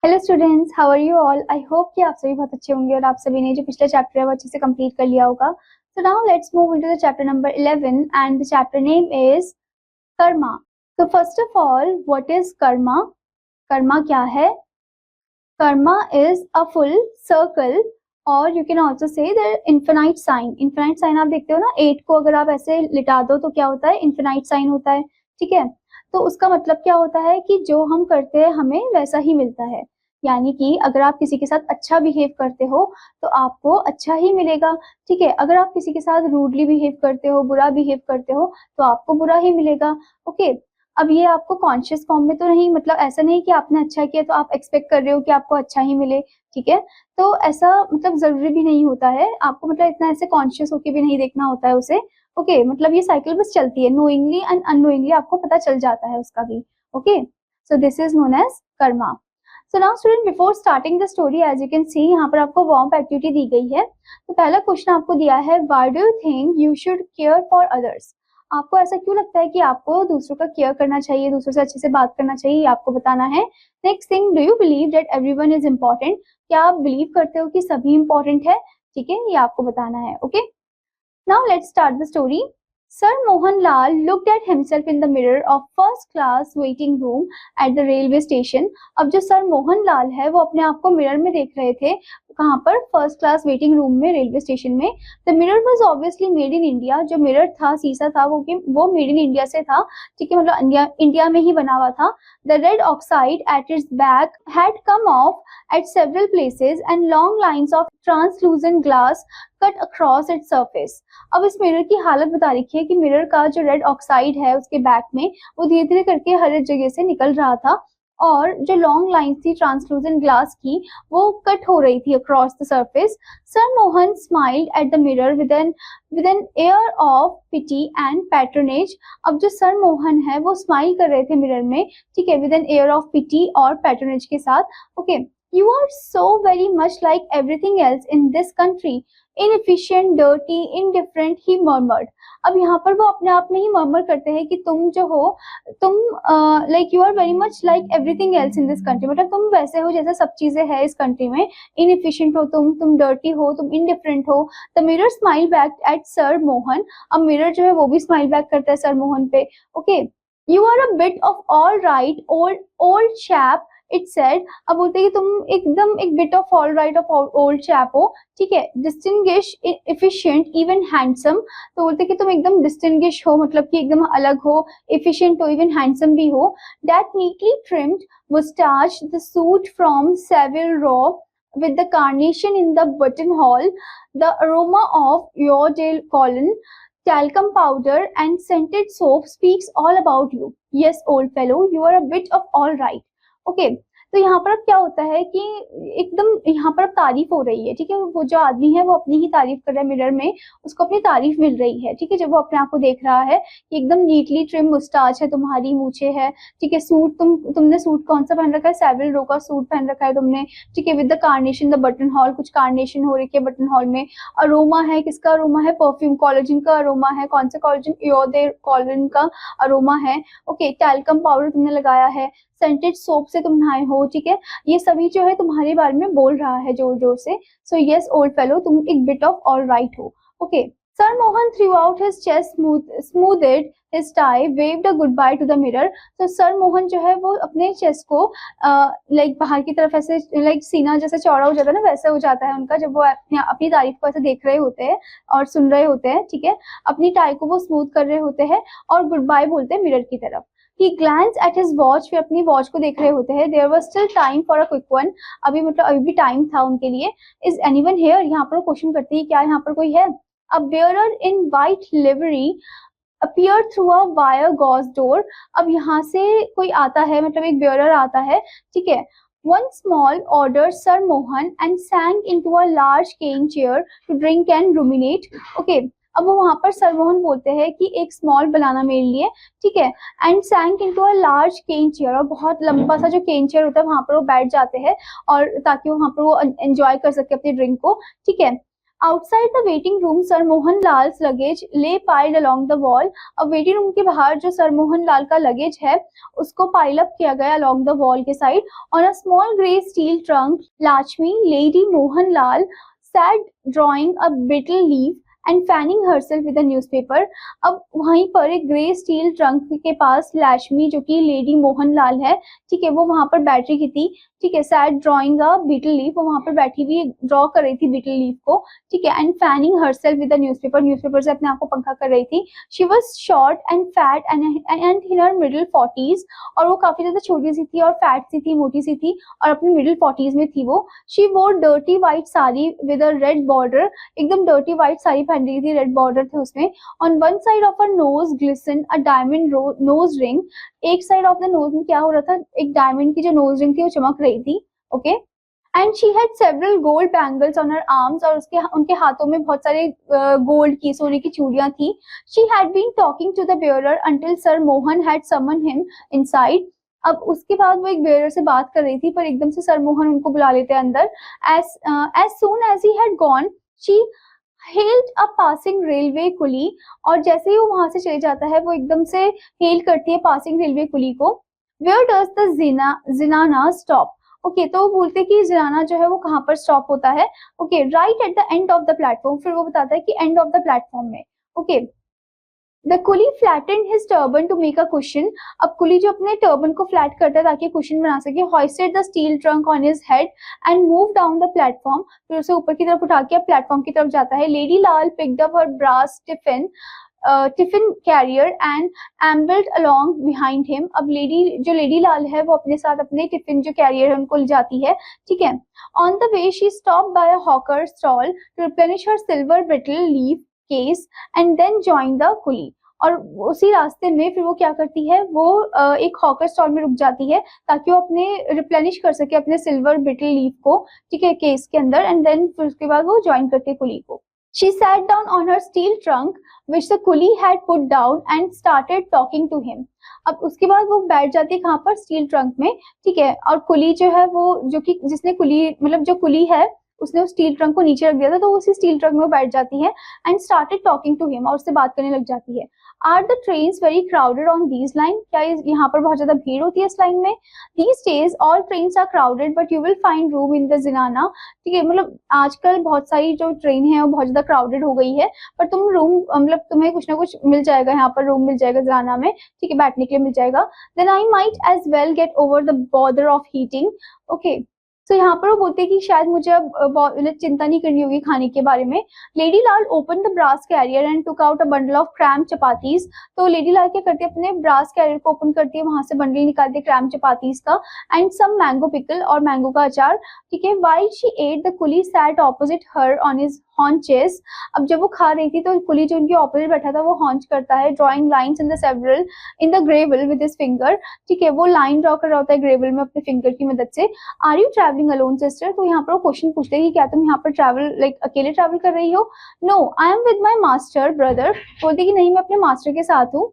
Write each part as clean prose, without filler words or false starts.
Hello students, how are you all. I hope कि आप सभी बहुत अच्छे होंगे और आप सभी ने जो पिछला चैप्टर है वो अच्छे से कंप्लीट कर लिया होगा। So now let's move into the chapter number 11 and the chapter name is karma. तो first of all, what is karma? Karma क्या है? Karma is a full circle और you can also say the infinite sign. Infinite sign आप देखते हो ना, 8 को अगर आप ऐसे लिटा दो तो क्या होता है? इन्फिनाइट साइन होता है। ठीक है, तो उसका मतलब क्या होता है कि जो हम करते हैं हमें वैसा ही मिलता है। यानी कि अगर आप किसी के साथ अच्छा बिहेव करते हो तो आपको अच्छा ही मिलेगा। ठीक है, अगर आप किसी के साथ रूडली बिहेव करते हो, बुरा बिहेव करते हो तो आपको बुरा ही मिलेगा। ओके, अब ये आपको कॉन्शियस फॉर्म में तो नहीं, मतलब ऐसा नहीं कि आपने अच्छा किया तो आप एक्सपेक्ट कर रहे हो कि आपको अच्छा ही मिले। ठीक है, तो ऐसा मतलब जरूरी भी नहीं होता है आपको, मतलब इतना ऐसे कॉन्शियस होके भी नहीं देखना होता है उसे। ओके, मतलब ये साइकिल बस चलती है, नोइंगली एंड अननोइंगली आपको पता चल जाता है उसका भी। Okay, so this is known as karma. So now student, before starting the story, as you can see यहाँ पर आपको वार्म अप एक्टिविटी दी गई है। तो पहला क्वेश्चन आपको दिया है, why do you think you should care for others? आपको ऐसा क्यों लगता है कि आपको दूसरों का केयर करना चाहिए, दूसरों से अच्छे से बात करना चाहिए, ये आपको बताना है। Next thing, do you believe that everyone is important? क्या आप बिलीव करते हो कि सभी इंपॉर्टेंट है? ठीक है, ये आपको बताना है। Okay, now let's start the story. Sir Mohan Lal looked at himself in the mirror of first class waiting room at the railway station. अब जो सर मोहन लाल है वो अपने आप को मिरर में देख रहे थे। कहाँ पर? फर्स्ट क्लास वेटिंग रूम में, रेलवे स्टेशन में। The mirror was obviously made in India. जो मिरर था, शीशा था, वो मेड इन इंडिया से था। ठीक है, मतलब इंडिया में ही बना हुआ था। The red oxide at its back had come of at several places and long lines of translucent glass cut across its surface. अब इस मिरर की हालत बता रखी है कि मिरर का जो रेड ऑक्साइड है उसके बैक में वो धीरे धीरे करके हर एक जगह से निकल रहा था और जो लॉन्ग लाइंस थी ट्रांसलूसेंट ग्लास की वो कट हो रही थी across the surface. Sir Mohan smiled at the mirror with an air of pity and patronage. अब जो सर मोहन है वो स्माइल कर रहे थे मिरर में, ठीक है, with an air of pity और पैट्रोनेज के साथ। Okay, You are so very much like everything else in this country. Inefficient, dirty, indifferent, he murmured. अब यहाँ पर वो अपने आप में ही मर्मर करते हैं कि तुम जो हो, तुम like you are very much like everything else in this country. मतलब तुम वैसे हो जैसे सब चीजें हैं इस कंट्री में। Inefficient हो तुम dirty हो, तुम indifferent हो। The mirror smiled back at Sir Mohan. अब मिरर जो है वो भी स्माइल बैक करता है सर मोहन पे। Okay, you are a bit of all right, old chap. It said. अब बोलते हैं कि तुम एकदम एक bit of all right of old chap हो। ठीक है, डिस्टिंग्विश, एफिशिएंट, इवन हैंडसम। तो बोलते हैं कि तुम एकदम डिस्टिंग्विश हो, मतलब कि एकदम अलग हो, एफिशिएंट हो, इवन हैंडसम भी हो। That neatly trimmed moustache, the suit from Savile Row with the carnation in the buttonhole, the aroma of Iredale colon, talcum powder and scented soap speaks all about you. Yes, old fellow, you are a bit of all right. Okay, तो यहाँ पर अब क्या होता है कि एकदम यहाँ पर अब तारीफ हो रही है। ठीक है, वो जो आदमी है वो अपनी ही तारीफ कर रहा है मिरर में, उसको अपनी तारीफ मिल रही है। ठीक है, जब वो अपने आप को देख रहा है कि एकदम नीटली ट्रिम मुस्टाच है तुम्हारी, मूछे है। ठीक है, सूट तुमने सूट कौन सा पहन रखा है? सेविल रो का सूट पहन रखा है तुमने। ठीक है, with the carnation the button hall, कुछ कार्नेशन हो रही है बटन हॉल में। अरोमा है, किसका अरोमा है? परफ्यूम, कोलेजन का अरोमा है। कौन सा कोलेजन? इयोडेल कोलन का अरोमा है। ओके, टैल्कम पाउडर तुमने लगाया है, सेंटेड सोप से तुम नहाए हो। ठीक है, ये सभी जो है तुम्हारे बारे में बोल रहा है जोर जोर से। सो यस ओल्ड फेलो, तुम एक बिट ऑफ ऑल राइट हो। Okay, sir Mohan through out his chest, smoothed his tie, waved a goodbye to the mirror. तो सर मोहन जो है वो अपने चेस्ट को लाइक बाहर की तरफ ऐसे, लाइक सीना जैसे चौड़ा हो जाता है ना, वैसे हो जाता है उनका जब वो अपनी तारीफ को ऐसे देख रहे होते हैं और सुन रहे होते हैं। ठीक है, अपनी टाई को वो स्मूथ कर रहे होते हैं और गुड बाय बोलते हैं मिरर की तरफ। He glanced at his watch, फिर अपनी वॉच को देख रहे होते हैं। There was still time for a quick one. अभी मतलब अभी भी टाइम था उनके लिए। Is anyone here? यहाँ पर क्वेश्चन करती है, क्या यहाँ पर कोई है? A bearer in white livery appeared through a wire gauze door. अब यहाँ से कोई आता है, मतलब एक bearer आता है। ठीक है, one small ordered Sir Mohan and sank into a large cane chair to drink and ruminate. Okay, अब वो वहां पर सर मोहन बोलते हैं कि एक स्मॉल बनाना मेरे लिए। ठीक है, and sank into a large cane chair, और बहुत लंबा सा जो केन चेयर होता है वहां पर वो बैठ जाते हैं और ताकि वहां पर वो एंजॉय कर सके अपनी ड्रिंक को। ठीक है, outside the waiting room sir Mohan Lals luggage ले पाइल्ड अलोंग द वॉल। अब वेटिंग रूम के बाहर जो सर मोहन लाल का लगेज है उसको पाइल अप किया गया अलोंग द वॉल के side. On a small grey steel trunk Lajmi Lady Mohan Lal sat drawing a betel leaf and fanning herself with a newspaper. अब वहीं पर एक ग्रे स्टील ट्रंक के पास लक्ष्मी जो कि लेडी मोहन लाल है, ठीक है, वो वहां पर बैठ रही थी, ठीक है, sat drawing a betel leaf, वो वहां पर बैठी हुई ड्रॉ कर रही थी बीटल लीफ को, ठीक है, and fanning herself with a newspaper, newspaper से अपने आप को पंखा कर रही थी। She was short and fat and in her middle 40s, और वो काफी ज्यादा छोटी सी थी और फैट सी थी, मोटी सी थी, और अपनी मिडिल 40s में थी वो। शी वोर dirty white sari with a red border, एकदम डर्टी व्हाइट साड़ी पहन रही थी, रेड बॉर्डर थे उसमें। On one side of her nose glisten a diamond nose ring, एक साइड ऑफ द नोज में क्या हो रहा था, एक डायमंड की जो नोज रिंग थी वो चमक रही थी, okay. And she had several gold bangles on her arms, और उनके हाथों में बहुत सारे गोल्ड की, सोने की चूड़ियां थी। She had been talking to the bearer until sir Mohan had summon him inside. अब उसके बाद वो एक बेयरर से बात कर रही थी, पर एकदम से सर मोहन उनको बुला लेते हैं अंदर। As soon as he had gone she hailed a passing railway coolie, और जैसे ही वो वहां से चले जाता है वो एकदम से हेल करती है पासिंग रेलवे कुली को। Where does the zenana stop, okay, तो वो बोलते हैं कि जिनाना जो है वो कहाँ पर स्टॉप होता है, okay, right at the end of the platform, फिर वो बताता है कि एंड ऑफ द प्लेटफॉर्म में, okay. The coolie flattened his turban to make a cushion, अब कुली जो अपने टर्बन को फ्लैट करता है ताकि कुशन बना सके। Hoisted the steel trunk on his head and move down the platform, फिर उसे ऊपर की तरफ उठा के प्लेटफॉर्म की तरफ जाता है। Lady Lal picked up her brass tiffin carrier and ambled along behind him, अब लेडी लाल है वो अपने साथ अपने टिफिन जो कैरियर है उनको ले जाती है, ठीक है। On the way she stop by a hawker stall to replenish her silver betel leaf case and then join the coolie, और उसी रास्ते में फिर वो क्या करती है, वो एक हॉकर स्टॉल में रुक जाती है ताकि वो अपने रिप्लेनिश कर सके अपने सिल्वर ब्रिटल लीफ को, ठीक है, केस के अंदर, एंड देन फिर उसके बाद वो ज्वाइन करती है कुली को। She sat down on her steel trunk, which the coolie had put down, and started talking to him. अब उसके बाद वो बैठ जाती है कहाँ पर, स्टील ट्रंक में, ठीक है, और कुली जो है वो जो कि जिसने कुली मतलब जो कुली है उसने उस स्टील ट्रंक को नीचे रख दिया था, तो उसी स्टील ट्रंक में वो बैठ जाती है and started talking to him, और उससे बात करने लग जाती है। Are the trains very crowded on these line, क्या यहाँ पर बहुत ज्यादा भीड़ होती है इस लाइन में। These days all trains are crowded but you will find room in the zenana, ठीक है, मतलब आजकल बहुत सारी जो ट्रेन है वो बहुत ज्यादा क्राउडेड हो गई है, पर तुम रूम मतलब तुम्हें कुछ ना कुछ मिल जाएगा, यहाँ पर रूम मिल जाएगा जिनाना में, ठीक है, बैठने के लिए मिल जाएगा। Then I might as well get over the bother of heating, okay. तो यहाँ पर वो बोलते हैं कि शायद मुझे अब चिंता नहीं करनी होगी खाने के बारे में। Lady Lal open the brass carrier and took out a bundle of cram chapatis, तो लेडी लाल क्या करती है, अपने ब्रास कैरियर को ओपन करती है, वहां से बंडल निकालती है क्रैम चपातीज का, एंड सम मैंगो पिकल, और मैंगो का अचार, ठीक है। While she ate the coolie sat opposite her on his haunches, अब जब वो खा रही थी तो कुली जो उनके ऑपोजिट बैठा था वो हॉन्च करता है, drawing lines in the several in the gravel with his finger, ठीक है, वो लाइन ड्रॉ कर रहा होता है ग्रेवल में अपने फिंगर की मदद से। Are you travelling alone sister, तो यहाँ पर वो क्वेश्चन पूछते हैं कि क्या तुम यहाँ पर ट्रैवल लाइक अकेले ट्रैवल कर रही हो। No I am with my master brother, बोलते कि नहीं मैं अपने मास्टर के साथ हूँ।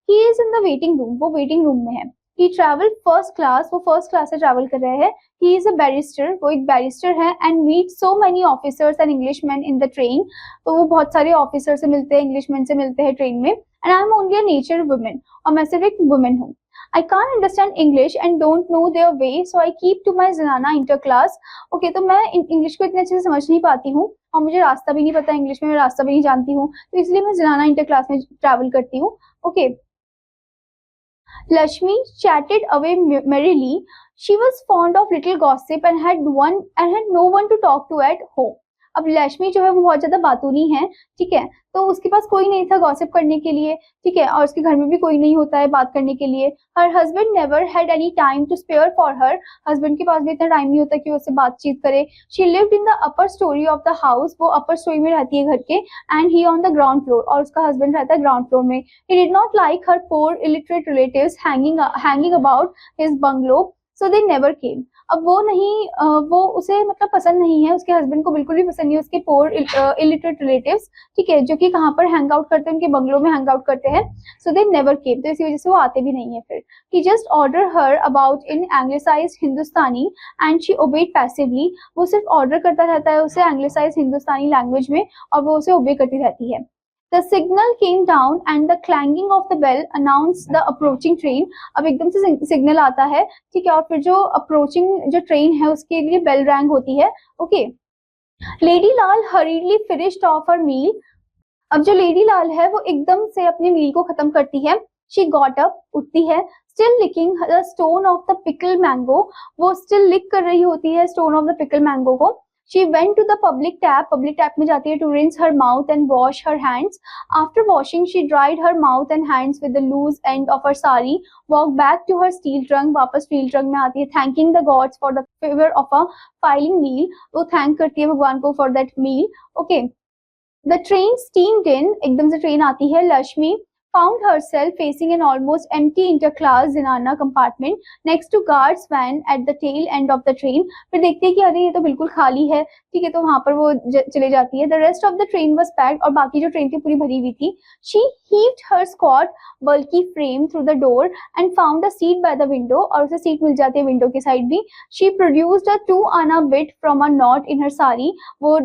He is in the waiting room, वो वेटिंग रूम में है। ही ट्रैवल फर्स्ट क्लास, वो फर्स्ट क्लास से ट्रैवल कर रहे हैं। ही इज अ बैरिस्टर, वो एक बैरिस्टर है, and meet so many officers and Englishman in the train, तो वो बहुत सारे ऑफिसर से मिलते हैं, इंग्लिशमैन से मिलते हैं ट्रेन में। And I am only a nature women, और मैं सिर्फ एक वुमेन हूँ। I can't understand English and don't know their way, so I keep to my Zinana interclass. Okay, तो मैं इंग्लिश को इतने अच्छे से समझ नहीं पाती हूँ और मुझे रास्ता भी नहीं पता इंग्लिश में, मैं रास्ता भी नहीं जानती हूँ, तो इसलिए मैं Zinana interclass में ट्रैवल करती हूँ। Okay. Lashmi chatted away merrily. She was fond of little gossip and had no one to talk to at home. अब लक्ष्मी जो है वो बहुत ज्यादा बातूनी है, ठीक है, तो उसके पास कोई नहीं था गॉसिप करने के लिए, ठीक है, और उसके घर में भी कोई नहीं होता है बात करने के लिए। Her husband never had any time to spare for her, husband के पास भी इतना टाइम नहीं होता कि वो उससे बातचीत करे। She lived in the upper storey of the house, वो अपर स्टोरी में रहती है घर के, and he on the ground floor, और उसका हस्बैंड रहता है ग्राउंड फ्लोर में। He did not like her poor illiterate relatives hanging about his bungalow, so they never came. अब वो नहीं वो उसे मतलब पसंद नहीं है, उसके हस्बैंड को बिल्कुल भी पसंद नहीं है उसके पोर इलिटरेट रिलेटिव्स, ठीक है, जो कि कहाँ पर हैंग आउट करते हैं, उनके बंगलों में हैंग आउट करते हैं। सो दे नेवर केम, तो इसी वजह से वो आते भी नहीं है फिर। He just ordered her about in Anglicised Hindustani and she obeyed passively, वो सिर्फ ऑर्डर करता रहता है उसे एंग्लिसाइज्ड हिंदुस्तानी लैंग्वेज में और वो उसे ओबे करती रहती है। The signal came down and the clanging of the bell announced the approaching train। अब एकदम से सिग्नल आता है, ठीक है, और फिर जो अप्रोचिंग जो ट्रेन है उसके लिए बेल रैंग होती है। ओके, लेडी लाल hurriedly finished off her meal। अब जो लेडी लाल है वो एकदम से अपने मील को खत्म करती है। She got up, उठती है, still licking the stone of the pickled mango, वो still lick कर रही होती है stone of the pickled mango को। She went to the public tap में जाती है to rinse her mouth and wash her hands। After washing, she dried her mouth and hands with the loose end of her sari, walked back to her steel trunk, वापस steel trunk में आती है, thanking the gods for the favor of a filing meal, वो thank करती है भगवान को for that meal। Okay, the train steamed in, एकदम से ट्रेन आती है। Lakshmi found herself facing an almost empty interclass zenana compartment next to guards van at the tail end of the train। फिर देखते हैं कि अरे ये तो बिल्कुल खाली है, ठीक है, तो वहां पर वो चले जाती है। The rest of the train was packed, और बाकी जो ट्रेन थी पूरी भरी हुई थी। She heaved her squat bulky frame through the door and found a seat by the window, और उसे सीट मिल जाती है विंडो के साइड भी। She produced a 2 आना bit from a knot in her sari, वो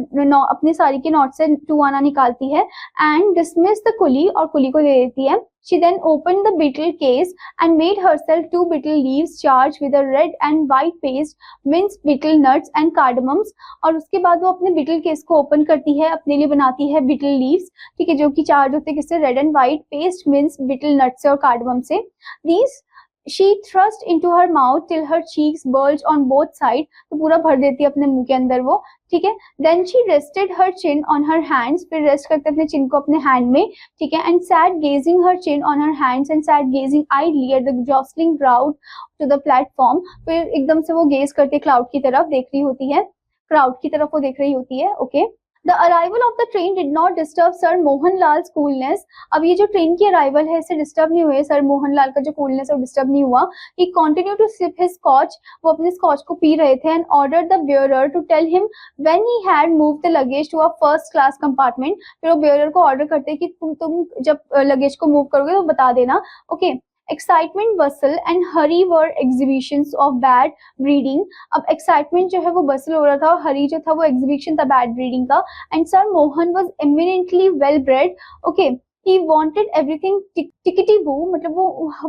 अपनी साड़ी के नॉट से 2 आना निकालती है। And dismissed the कुली, और कुली को दे देती है। She then opened the betel case and made herself 2 betel leaves charged with a red and white paste, minced betel nuts and cardamoms। और उसके बाद वो अपने betel case को ओपन करती है, अपने लिए बनाती है betel leaves, ठीक है, जो कि चार्ज होते हैं किससे, red and white paste, mince betel nuts से और cardamom से। These she thrust into her mouth till her cheeks bulged on both sides, तो पूरा भर देती है अपने मुंह के अंदर वो, ठीक है। Then she rested her chin on her hands, फिर रेस्ट करते अपने चिन को अपने हैंड में, ठीक है, and sat gazing her chin on her hands and sat gazing idly at the jostling crowd to the platform। फिर एकदम से वो गेज करते क्लाउड की तरफ देख रही होती है, क्राउड की तरफ वो देख रही होती है। Okay, The arrival of the train did not disturb Sir Mohan Lal's coolness। अब ये जो ट्रेन की अराइवल है इससे डिस्टर्ब नहीं हुए सर मोहन लाल का जो कूलनेस है वो डिस्टर्ब नहीं हुआ। He continued to sip his scotch, वो अपने स्कॉच को पी रहे थे। And ordered the bearer to tell him when he had moved the luggage to a first class compartment। फिर वो बेयरर को ऑर्डर करते कि तुम जब लगेज को मूव करोगे तो बता देना। Okay, excitement Bansal and Hari were exhibitions of bad breeding. अब एक्साइटमेंट जो है वो बसल हो रहा था, हरी जो था वो एग्जीबिशन था बैड ब्रीडिंग का। And sir Mohan was eminently well bread. Okay, he wanted everything टिकटी बू, मतलब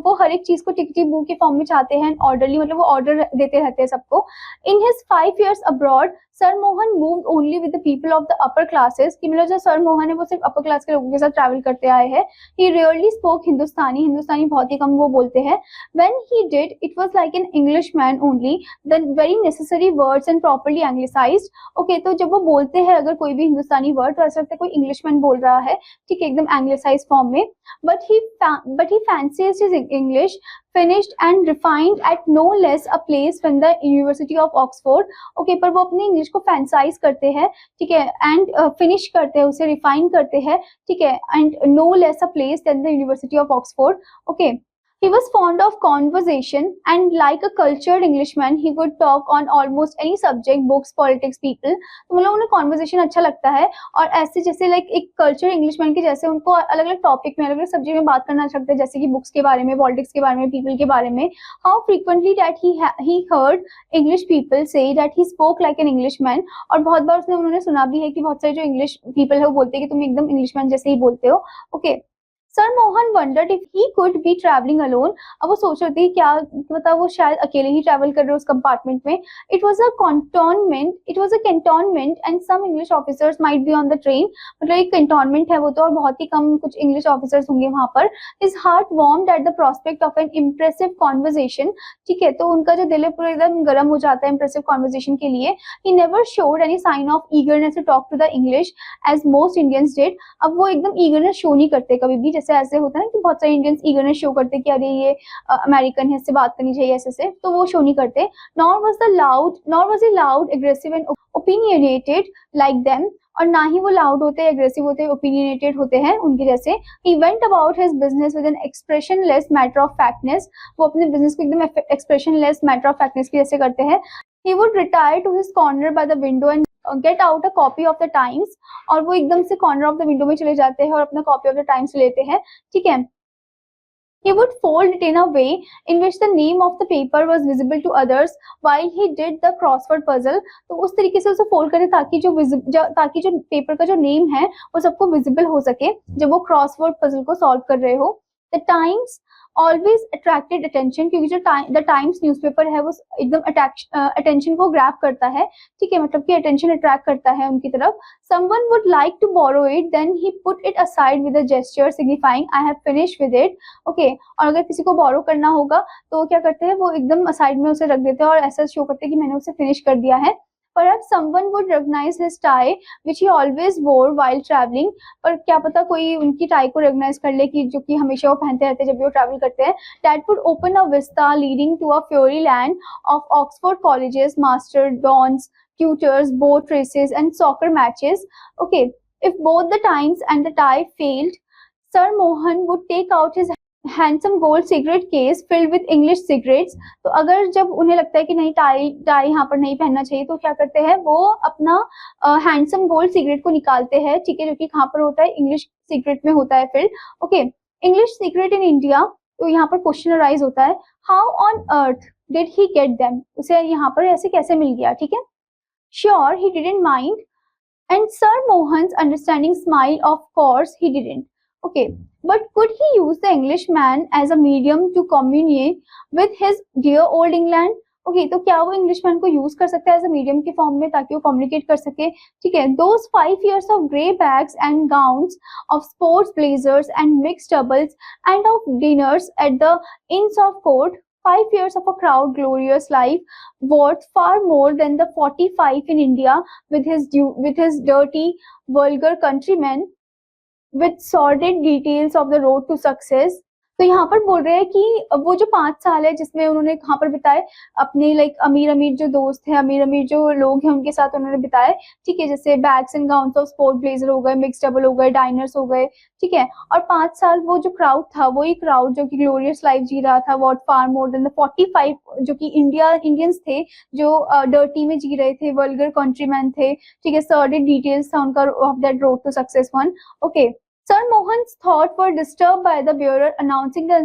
वो हर एक चीज को टिकटी बू के फॉर्म में चाहते हैं। ऑर्डरली मतलब वो ऑर्डर देते रहते हैं सबको। In his 5 years abroad sir Mohan moved only with the people of the upper classes, कि मतलब जो सर मोहन है वो सिर्फ अपर क्लास के लोगों के साथ ट्रैवल करते आए हैं। ही रियरली स्पोक हिंदुस्तानी, हिंदुस्तानी बहुत ही कम वो बोलते हैं। When he did it was like an English man only, the very necessary words and properly Anglicised. Okay, तो जब वो बोलते हैं अगर कोई भी हिंदुस्तानी वर्ड तो ऐसा लगता है कोई इंग्लिश मैन बोल रहा है, ठीक है, एकदम एंग्लिसाइज फॉर्म में। But he fancies his English finished and refined at no less a place than the University of Oxford। Okay, पर वो अपनी इंग्लिश को फैंसाइज करते हैं, ठीक है, एंड फिनिश करते हैं, उसे रिफाइन करते हैं, ठीक है, and no less a place than the university of Oxford. Okay, he was fond of conversation and like a cultured Englishman he could talk on almost any subject, books, politics, people। तो मतलब उन्हें conversation अच्छा लगता है और ऐसे जैसे like एक cultured Englishman के जैसे उनको अलग अलग टॉपिक में अलग अलग सब्जेक्ट में बात करना अच्छा लगता है, जैसे कि बुक्स के बारे में, पॉलिटिक्स के बारे में, पीपल के बारे में। How frequently that he heard English people say that he spoke like an Englishman। और बहुत बार उन्होंने सुना भी है कि बहुत सारे जो इंग्लिश पीपल है वो बोलते हैं कि तुम एकदम इंग्लिशमैन जैसे ही बोलते हो। Okay, sir Mohan wondered if he could be travelling alone. अब वो सोच रही थी क्या मतलब वो शायद अकेले ही ट्रैवल कर रहे हो उस कंपार्टमेंट में। It was a cantonment and some English officers might be on the train. मतलब एक कैंटोनमेंट है वो तो, और बहुत ही कम कुछ इंग्लिश ऑफिसर्स होंगे वहां पर। His heart warmed at the prospect of N impressive conversation. ठीक है, तो उनका जो दिल है पूरा एकदम गर्म हो जाता है इम्प्रेसिव कॉन्वर्सेशन के लिए। He never showed any sign of eagerness to talk to the English as most Indians did. अब वो एकदम ईगरनेस शो नहीं करते कभी भी, जैसे ऐसे होता है ना कि बहुत सारे इंडियंस ईगरनेस शो करते कि अरे ये अमेरिकन है, इससे बात करनी चाहिए ऐसे से, तो वो शो नहीं करते। Nor was he loud aggressive and opinionated like them, और ना ही वो loud होते हैं, aggressive होते हैं, opinionated होते हैं उनके जैसे. He went about his business with an expressionless matter of factness. वो अपने business को एकदम expressionless matter of factness की जैसे करते हैं. He would retire to his corner by the window and get out a copy of the Times. और वो एकदम से corner of the window में चले जाते हैं और अपना copy of the Times लेते हैं. ठीक है. He would fold it in a way in which the name of the paper was visible to others while he did the crossword puzzle. तो उस तरीके से उसे फोल्ड करे ताकि ताकि जो पेपर का जो नेम है वो सबको विजिबल हो सके जब वो क्रॉसवर्ड पजल को सॉल्व कर रहे हो. The times always attracted attention, क्योंकि जो द टाइम्स न्यूज़पेपर है वो एकदम अटेंशन को ग्रैब करता है. ठीक है, मतलब कि अटेंशन अट्रैक्ट करता है उनकी तरफ. Someone would like to borrow it, then he put it aside with a gesture signifying I have finished with it. Okay, और अगर किसी को borrow करना होगा तो क्या करते हैं, वो एकदम aside में उसे रख देते हैं और ऐसा शो करते हैं कि मैंने उसे फिनिश कर दिया है. Perhaps someone would recognize his tie which he always wore while traveling. पर क्या पता कोई उनकी टाई को recognize कर ले कि जो कि हमेशा वो पहनते रहते हैं जब भी वो travel करते हैं. That would open a vista leading to a fairy land of Oxford colleges, master dons, tutors, boat races and soccer matches. Okay, if both the Times and the tie failed, Sir Mohan would take out his handsome gold cigarette case filled with English cigarettes. तो अगर जब उन्हें लगता है कि नहीं tie यहाँ पर नहीं पहनना चाहिए तो क्या करते हैं, वो अपना हैंडसम गोल्ड सिगरेट को निकालते हैं. ठीक है, जो कि कहाँ पर होता है, इंग्लिश सिगरेट में होता है field. Okay, English cigarette in India. तो यहाँ पर क्वेश्चन अराइज होता है, how on earth did he get them, उसे यहाँ पर ऐसे कैसे मिल गया. ठीक है, sure he didn't mind and sir Mohan's understanding smile, of course he didn't. Okay, but could he use the Englishman as a medium to communicate with his dear old England? Okay, तो क्या वो इंग्लिशमैन को use कर सकता है as a medium के form में ताकि वो कम्युनिकेट कर सके. ठीक है, those 5 years of grey bags and gowns, of sports blazers and mixed doubles, and of dinners at the Inns of Court, 5 years of a proud, glorious life, worth far more than the 45 in India with his dirty, vulgar countrymen, with sordid details of the road to success. तो यहाँ पर बोल रहे हैं कि वो जो 5 साल है जिसमें उन्होंने कहाँ पर बिताए, अपने लाइक अमीर अमीर जो दोस्त हैं, अमीर अमीर जो लोग हैं उनके साथ उन्होंने बिताए. ठीक है, जैसे bags and gowns of sport blazer हो गए, मिक्स डबल हो गए, डाइनर्स हो गए. ठीक है, और 5 साल वो जो क्राउड था वही क्राउड जो कि ग्लोरियस लाइफ जी रहा था, what far more than the 45 जो कि इंडियंस थे जो डर्टी में जी रहे थे, वल्गर कंट्रीमैन थे. ठीक है, सॉर्डिड डिटेल्स था उनका of that road to success one. Okay, Sir Mohan's thoughts were disturbed by the bearer announcing the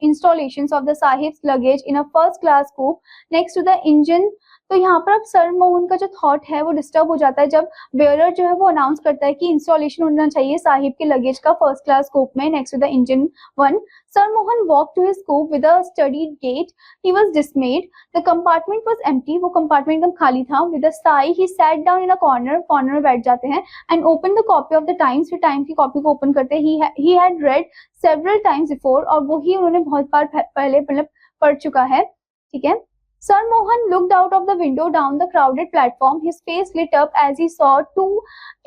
installations of the Sahib's luggage in a first-class coupe next to the engine. तो यहाँ पर अब sir Mohan का जो thought है वो disturb हो जाता है जब बेयरर जो है वो अनाउंस करता है कि इंस्टॉलेशन होना चाहिए साहिब के लगेज का फर्स्ट क्लास कूप में next to the engine one. Sir Mohan walk to his coupe with a studied gait. He was dismayed. The compartment was empty. वो कंपार्टमेंट एकदम खाली था. With a sigh he sat down in a corner में बैठ जाते हैं and open the copy of the Times. फिर Times की कॉपी को ओपन करते हैं. He had read several times before, और वो ही उन्होंने बहुत बार पहले मतलब पढ़ चुका है. ठीक है, Sir Mohan looked out of the window down the crowded platform. His face lit up as he saw 2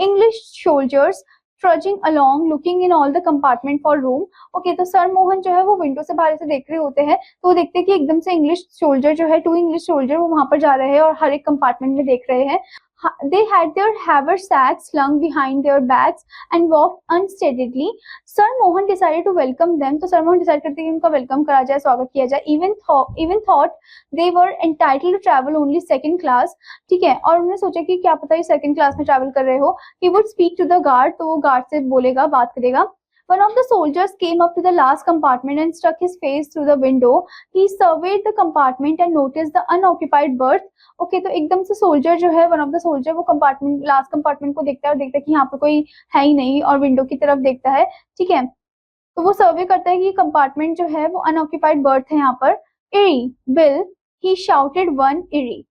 English soldiers trudging along, looking in all the compartment for room. Okay, तो सर मोहन जो है वो window से बाहर से देख रहे होते हैं तो वो देखते हैं कि एकदम से इंग्लिश सोल्जर जो है 2 इंग्लिश सोल्जर वो वहां पर जा रहे हैं और हर एक कंपार्टमेंट में देख रहे हैं. They had their haversacks slung behind their backs and walked unsteadily. Sir Mohan decided to welcome them. तो सर मोहन डिसाइड करते हैं कि उनका वेलकम करा जाए, स्वागत किया जाए. Even thought they were entitled to travel only second class. ठीक है, और उन्होंने सोचा कि क्या पता ये सेकंड क्लास में ट्रैवल कर रहे हो. He would speak to the guard. तो वो गार्ड से बोलेगा, बात करेगा. One of the soldiers came up to the last compartment and stuck his face through the window. He surveyed the compartment and noticed the unoccupied berth. Okay, तो एकदम से soldier जो है, वन ऑफ द सोल्जर वो compartment last compartment को देखता है और देखता है कि यहाँ पर कोई है ही नहीं और विंडो की तरफ देखता है. ठीक है, तो वो सर्वे करता है कि कंपार्टमेंट जो है वो अनऑक्यूपाइड बर्थ है यहाँ पर. Eerie, Bill, he shouted one eerie.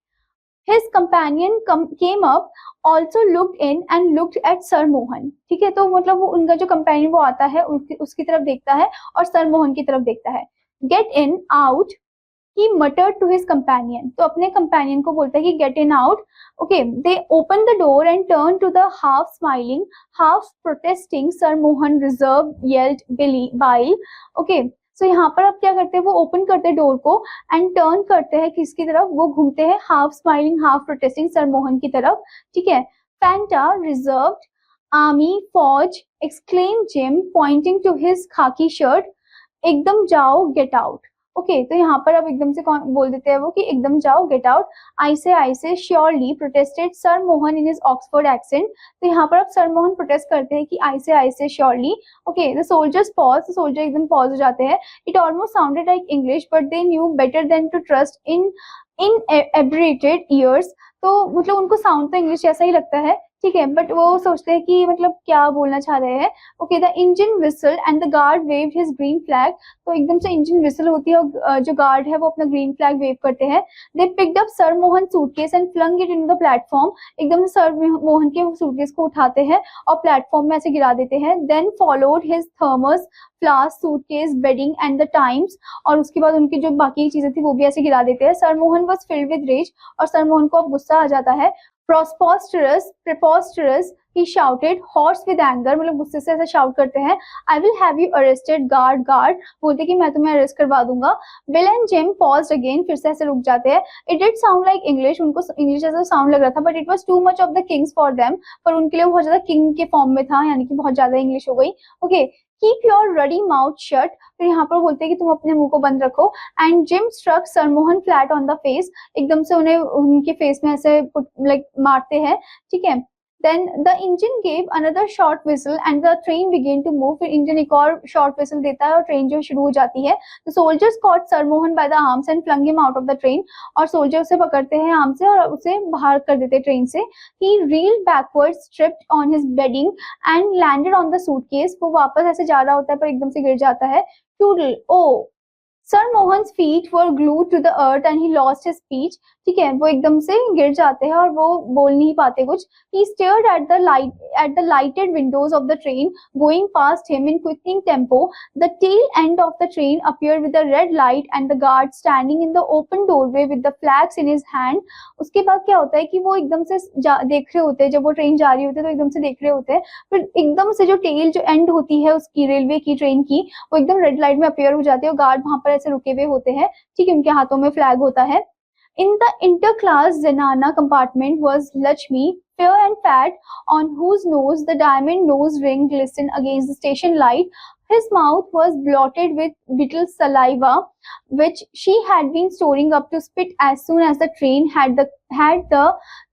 His companion came up, also looked in and looked at Sir Mohan. ठीक है, तो मतलब वो उनका जो कंपेनियन वो आता है उसकी तरफ देखता है और सर मोहन की तरफ देखता है. Get in, out, he muttered to his companion. तो अपने कंपेनियन को बोलता है कि get in, out. Okay, they opened the door and turned to the half smiling, half protesting Sir Mohan. Reserve, yelled Bile. Okay, सो यहाँ पर अब क्या करते हैं, वो ओपन करते हैं डोर को एंड टर्न करते हैं किसकी तरफ, वो घूमते हैं half smiling half protesting sir Mohan की तरफ, ठीक है। फैंटा reserved army fauj exclaim Jim pointing to his khaki shirt, एकदम जाओ गेट आउट। ओके तो यहाँ पर अब एकदम से कौन बोल देते हैं वो कि एकदम जाओ gate out. I say surely protested Sir Mohan in his Oxford accent. तो यहाँ पर अब सर मोहन प्रोटेस्ट करते हैं कि I say surely. Okay the soldiers paused, soldier एकदम पॉज हो जाते हैं। It almost sounded like English but they knew better than to trust in abraded ears. तो मतलब उनको साउंड तो इंग्लिश जैसा ही लगता है, ठीक है, बट वो सोचते हैं कि मतलब क्या बोलना चाह रहे हैं। Okay the engine whistle and the guard waived his green flag. तो एकदम से इंजन विसल होती है और जो गार्ड है वो अपना ग्रीन फ्लैग वेव करते हैं। They picked up sir Mohan suitcase and flung it in the platform. एकदम से सर मोहन के सूटकेस को उठाते हैं और प्लेटफॉर्म में ऐसे गिरा देते हैं। Then followed his thermos flask suitcase bedding and the Times. और उसके बाद उनकी जो बाकी चीजें थी वो भी ऐसे गिरा देते हैं। Sir Mohan was filled with rage, और सर मोहन को अब गुस्सा आ जाता है। preposterous, he shouted, hoarse with anger, मतलब गुस्से से ऐसा शाउट करते हैं। I will have you arrested, guard, बोलते कि मैं तुम्हें अरेस्ट करवा दूंगा। Bill and Jim paused again, फिर से ऐसे रुक जाते हैं। It did sound like English, उनको इंग्लिश जैसा साउंड लग रहा था, but it was too much of the kings for them, पर उनके लिए बहुत ज्यादा किंग के फॉर्म में था, यानी कि बहुत ज्यादा इंग्लिश हो गई। Okay keep your ruddy mouth shut, फिर यहाँ पर बोलते हैं कि तुम अपने मुंह को बंद रखो। And Jim struck sir Mohan flat on the face, एकदम से उन्हें उनके फेस में ऐसे लाइक मारते हैं, ठीक है। Then the engine gave another short whistle and the train began to move. फिर इंजन एक और short whistle देता है और ट्रेन जो शुरू हो जाती है। The soldiers caught Sir Mohan by the arms and flung him out of the train. और सोल्जर उसे पकड़ते हैं आर्म से और उसे बाहर कर देते हैं ट्रेन से। He reeled backwards, tripped on his bedding and landed on the suitcase. वो वापस ऐसे जा रहा होता है पर एकदम से गिर जाता है। Toodle, oh, sir Mohan feet were glued to the earth and he lost his speech. ठीक है, वो एकदम से गिर जाते हैं और वो बोल नहीं पाते कुछ। He stared at the lighted windows of the train going past him in quickening tempo. The tail end of the train appeared with a red light and the guard standing in the open doorway with the flags in his hand. उसके बाद क्या होता है कि वो एकदम से देख रहे होते हैं, जब वो ट्रेन जा रही होती है तो एकदम से देख रहे होते हैं, फिर एकदम से जो टेल जो एंड होती है उसकी रेलवे की ट्रेन की, वो एकदम रेड लाइट में अपेयर हो जाती है और गार्ड वहां पर ऐसे रुके हुए होते हैं, ठीक है, उनके हाथों में फ्लैग होता है। In the interclass Zenana compartment was Lakshmi, fair and fat, on whose nose the diamond nose ring glistened against the station light. His mouth was blotted with bitter saliva, which she had been storing up to spit as soon as the train had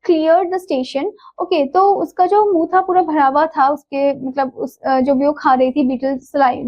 cleared the station. Okay, तो उसका जो मुंह था पूरा भरा हुआ था, उसके मतलब उस जो भी वो खा रही थी बिटल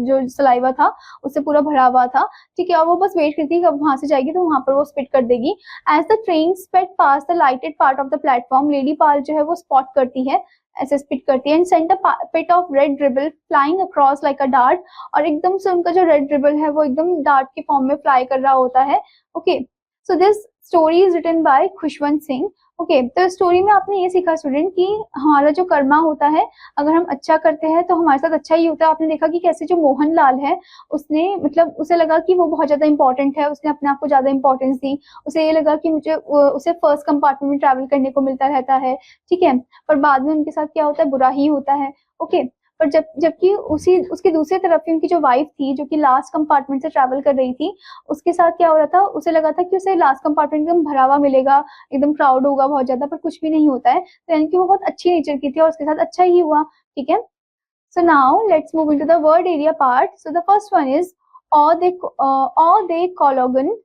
जो सलाइवा था उससे पूरा भरा हुआ था, ठीक है, और वो बस वेट करती है कब वहां से जाएगी तो वहां पर वो स्पिट कर देगी। As the train sped past the lighted part of the platform, Lady Lal जो है वो स्पॉट करती है, ऐसे स्पिट करती है। And sent a pit of red dribble flying across like a dart, और एकदम से उनका जो रेड रिबल है वो एकदम डार्ट के फॉर्म में फ्लाई कर रहा होता है। Okay so this story is written by Khushwant Singh. Okay तो स्टोरी में आपने ये सीखा स्टूडेंट कि हमारा जो कर्मा होता है, अगर हम अच्छा करते हैं तो हमारे साथ अच्छा ही होता है। आपने देखा कि कैसे जो मोहन लाल है उसने मतलब उसे लगा कि वो बहुत ज्यादा इंपॉर्टेंट है, उसने अपने आप को ज्यादा इंपॉर्टेंस दी, उसे ये लगा कि मुझे उसे फर्स्ट कंपार्टमेंट में ट्रैवल करने को मिलता रहता है, ठीक है, पर बाद में उनके साथ क्या होता है, बुरा ही होता है। ओके पर जबकि उसकी दूसरी तरफ की उनकी जो वाइफ थी जो कि लास्ट कंपार्टमेंट से ट्रैवल कर रही थी, उसके साथ क्या हो रहा था, उसे लगा था कि उसे लास्ट कंपार्टमेंट एकदम भरा हुआ मिलेगा, एकदम क्राउड होगा बहुत ज्यादा, पर कुछ भी नहीं होता है। तो यानी कि वो बहुत अच्छी नेचर की थी और उसके साथ अच्छा ही हुआ, ठीक है। सो now let's move into the word area part. So the first one is eau de cologne,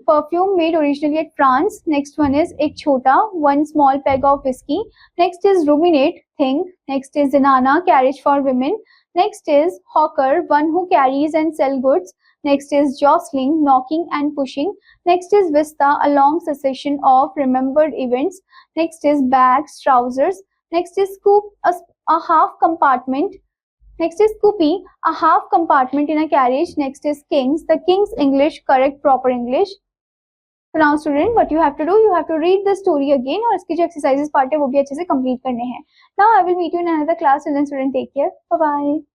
perfume made originally at France. Next one is ek chota, one small peg of whiskey. Next is ruminate, think. Next is zenana, carriage for women. Next is hawker, one who carries and sell goods. Next is jostling, knocking and pushing. Next is vista, a long succession of remembered events. Next is bags, trousers. Next is scoop, a half compartment. Next is coupé, a half compartment in a carriage. Next is kings, the king's English, correct proper English. So now student, what you have to do, you have to read the story again और इसकी जो exercises part है वो भी अच्छे से complete करने हैं। Now I will meet you in another class. Till then student, take care. Bye bye.